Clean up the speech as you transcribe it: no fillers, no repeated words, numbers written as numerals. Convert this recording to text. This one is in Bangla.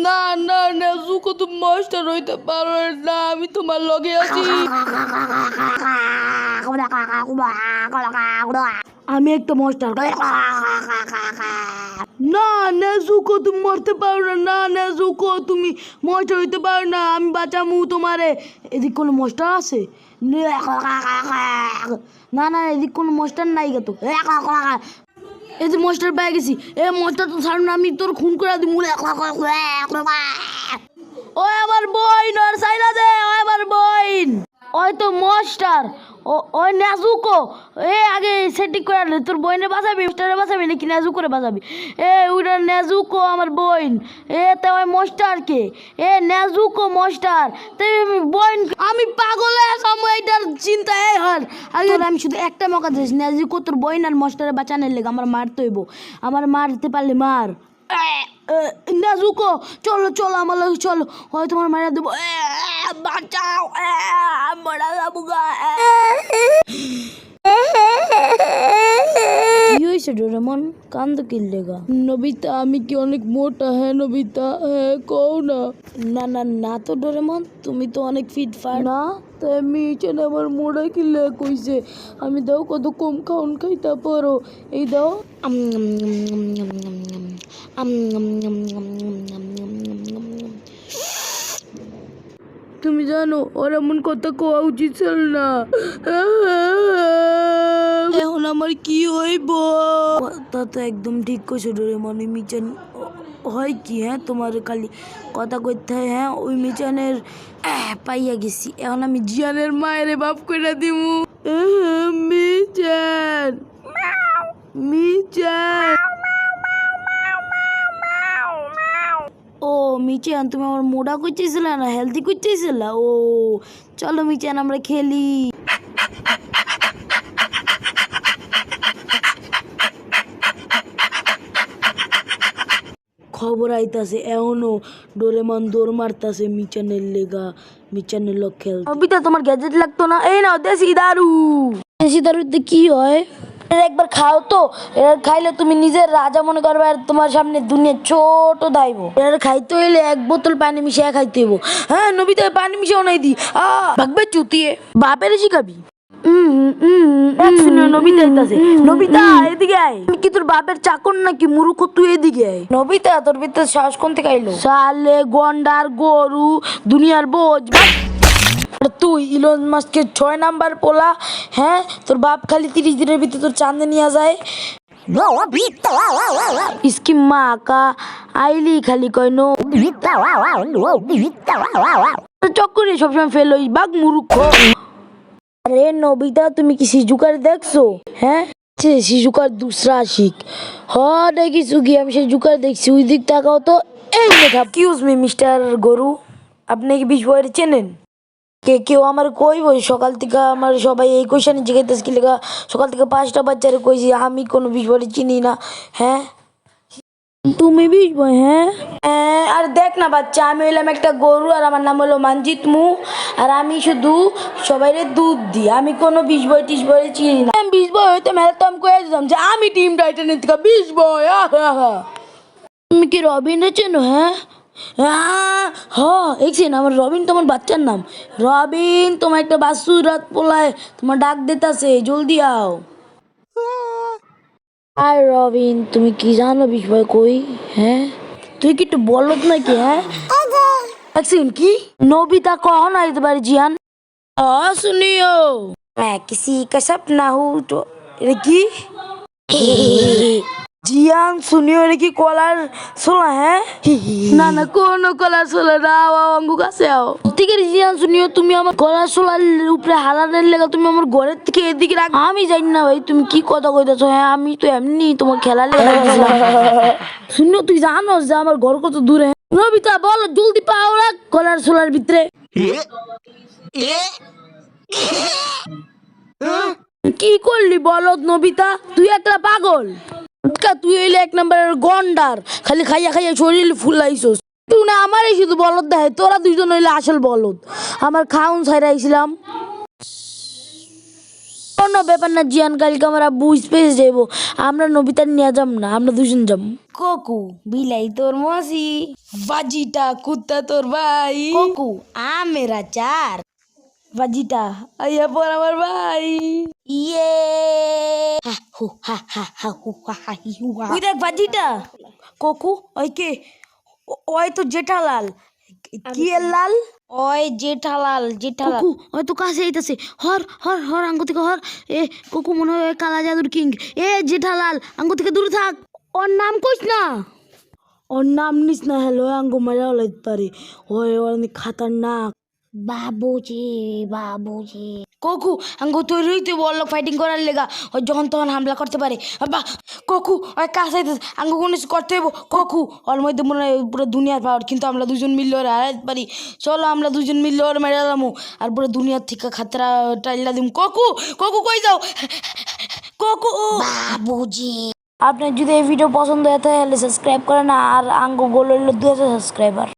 না না নেজুকো তুমি মাস্টার হইতে পারো না, আমি তোমার লগে আছি। আমি একটা মাস্টার। না নেজুকো তুমি মরতে পারো না, না নেজুকো তুমি মাস্টার হইতে পারো না, আমি বাঁচামু তোমারে। এদিক কোনো মাস্টার আছে? না না এদিক কোনো মাস্টার নাই গেতো। এই যে মাস্টার পেয়ে গেছি। এ মাস্টার তো ছাড়ুন, আমি তোর খুন করে দিব। ওই আমার বইন, ওর সাইলা দে। ওই আমার বইন, ওই তো মাস্টার। ওই নেজুকো এ আগে সেটিং করে আনলে তোর বইনে বাঁচাবি, মাস্টারে বাঁচাবি নাকি নেজুকোরে বাঁচাবি? এ ওইটা নেজুকো আমার বইন। এ তো ওই মাস্টার কে? এ নেজুকো মাস্টার। তুমি বইন, আমি পাগল হয়ে সময় এইটার চিন্তা এই হর। আগে আমি শুধু একটা মৌকা দিস, নেজুকো তোর বইন আর মাস্টারে বাঁচানোর লেগে আমার মারতে হইব। আমার মারতে পারলে মার। নেজুকো চলো চলো আমার লগে চলো, হয় তোমার মারা দেবো। বাঁচাও, মারা যাবো গা। কি হয়েছে ডোরেমন, কান্দ কিল্লেগা? নবিতা আমি কি অনেক মোটা? হ্যাঁ নবিতা, হ্যাঁ কও না। না না না তো ডোরেমন, তুমি তো অনেক ফিটফাট না। তো আমি চেনে আমার মোড়া কিল্লে কইছে। আমি দাও কত কম খাওন খাইতে পারো, এই দাও। তুমি জানো ওর এমন কথা কোয়া উচিত ছিল না। এখন আমার কি হইব? তা তো একদম ঠিক কইছো ডোরেমন। মিচান হয় কি? হ্যাঁ তোমার খালি কথা কইতে হয়। হ্যাঁ ওই মিচানের পাইয়া গেছি, এখন আমি জিয়ানের মায়ের বাপ কইরা দিমু। মিচান মিচান ও মিচান, তুমি আমার মোটা করতেছিল না হেলদি করতেছিল? ও চলো মিচান আমরা খেলি। খবর আইতাছে এখনো ডোরেমন দৌড় মারতাছে মিচানের লেগা, মিচানের লোক খেল। নবিতা তোমার গ্যাজেট লাগতো না? এই নাও দেশি দারু। দেশি দারুতে কি হয়? একবার খাও তো, এর খাইলে তুমি নিজের রাজা মনে করবে আর তোমার সামনে দুনিয়া ছোট দাইব। এর খাইতে হইলে এক বোতল পানি মিশিয়ে খাইতে হইব। হ্যাঁ নবিতা পানি মিশিয়ে নাই দি ভাগবে চুতিয়ে বাপের শিখাবি। নবিতা আইতাছে। নবিতা এদিকে আয়। কি তোর বাপের চাকর নাকি মুরুখ? তুই এদিকে আয়। নবিতা তোর ভিতরে সাহস কোন থেকে আইলো? সালে গন্ডার গরু দুনিয়ার বোঝ। তুই ইলন মাস্কের 6 নাম্বার পোলা। হ্যাঁ তোর বাপ খালি 30 দিনের ভিতরে তোর চাঁদে নিয়ে যায়। इसकी माँ का आईली खाली কয় নো চক্করে সবসময় ফেল ওই বাঘ মুরুখ। আরে নবিতা তুমি কি শিজুকার দেখছো? হ্যাঁ শিজুকার দুসরা আশিক। হ্যাঁ দেখিছো কি? আমি শিজুকার দেখছি। ওই দিক তাকাও তো। এই দেখা এক্সকিউজ মি মিস্টার গরু, আপনি কি বিশ বয়ের চেনেন? কেউ আমার কইব সকাল থেকে আমার সবাই এই কোয়েশ্চেন জিজ্ঞাসা কি লেগা? সকাল থেকে 5টা বাচ্চারে কইছি আমি কোনো বিশ বয়ের চিনি না। হ্যাঁ তুমি বিশ বয়? হ্যাঁ আর দেখ না বাচ্চা, আমি হইলাম একটা গরু আর আমার নাম হলো মানজিত মু। আর আমি শুধু সবাইরে দুধ দিই, আমি কোনো বিশ বয় টিশ বয় চিনি না। আমি 20 বয় হইতাম হেলতাম আমি কয়ে দিতাম যে আমি টিম টাইটানের থেকে 20 বয়। তুমি কি রবিনে চেনো? হ্যাঁ হ্যাঁ আমার রবিন তোমার বাচ্চার নাম। রবিন তোমার একটা বাসুর রাত পোলায় তোমার ডাক দিতেছে, জলদি আও। আর রবিন তুমি কি জানো বিষয় কই? হ্যাঁ তুই কি একটু বলত নাকি? হ্যাঁ কি নবিতা কখন আইতে পারে জিয়ান? শুনিও मैं किसी का सपना हूँ तो কি জিয়ান শুনিও কি কলার ছোলা? হ্যাঁ না না কোন কলার ছোলা না, আঙ্গু কাছে আও। ঠিক আছে জিয়ান শুনিও, তুমি আমার কলার ছোলার উপরে হারানোর লেগে তুমি আমার ঘরের থেকে এদিকে রাখ। আমি জানি না ভাই তুমি কি কথা কইতেছো। হ্যাঁ আমি তো এমনি তোমার খেলার লেগে শুনিও, তুই জানো যে আমার ঘর কত দূরে? নবিতা বল জলদি পাও রাখ কলার ছোলার ভিতরে। কি করলি বলত নবিতা? তুই একটা পাগল। তুই হইলে 1 নম্বরের গন্ডার, খালি খাইয়া খাইয়া শরীর ফুলাইছস। তুই না আমারই শুধু বলদ দেয়, তোরা দুইজন হইলে আসল বলদ। আমার খাউন ছাইরাইছিলাম। কোনো ব্যাপার না জিয়ান, কালকে আমার আব্বু স্পেস যাইব, আমরা নবিতার নিয়ে যাব না, আমরা দুজন যাব। কোকু বিলাই তোর মাসি, বাজিটা কুত্তা তোর ভাই, কোকু আমেরা চার, বাজিটা আইয়া পর আমার ভাই, ইয়ে হা হু হা হা হা হু হা হা হি হু হা। ওই দেখ বাজিটা, কোকু ওই কে, ওই তো জেঠালাল। কি এর লাল? ওই জেঠালাল, জেঠালাল। কোকু ওই তো কাছে আইতাছে, হর হর হর আঙ্গু থেকে হর। এ কোকু মনে হয় ওই কালা জাদুর কিং। এ জেঠালাল আঙ্গু থেকে দূরে থাক, ওর নাম কইস না, ওর নাম নিস না, হ্যালো আঙ্গু মারা লাইতে পারে, ওই অনেক খাতারনাক। বাবুজি বাবুজি, কোকু আঙ্গু তৈরি হইতে বললো ফাইটিং করার লেগা, ওই যখন তখন হামলা করতে পারে। বা কোকু ওই কাছে আঙ্গু কোনো কিছু করতে হইব। কোকু ওর মধ্যে মনে হয় পুরো দুনিয়ার পাওয়ার, কিন্তু আমরা দুজন মিললে ওর হারাইতে পারি। চলো আমরা দুজন মিললে ওর মেরে দামু, আর পুরো দুনিয়ার থেকে খাতরা টাইলা দিম। কোকু কোকু কই যাও, কোকু বাবুজি। আপনার যদি এই ভিডিও পছন্দ হয় তাহলে সাবস্ক্রাইব করেন, আর আঙ্গু গোল হইল 2000 সাবস্ক্রাইবার।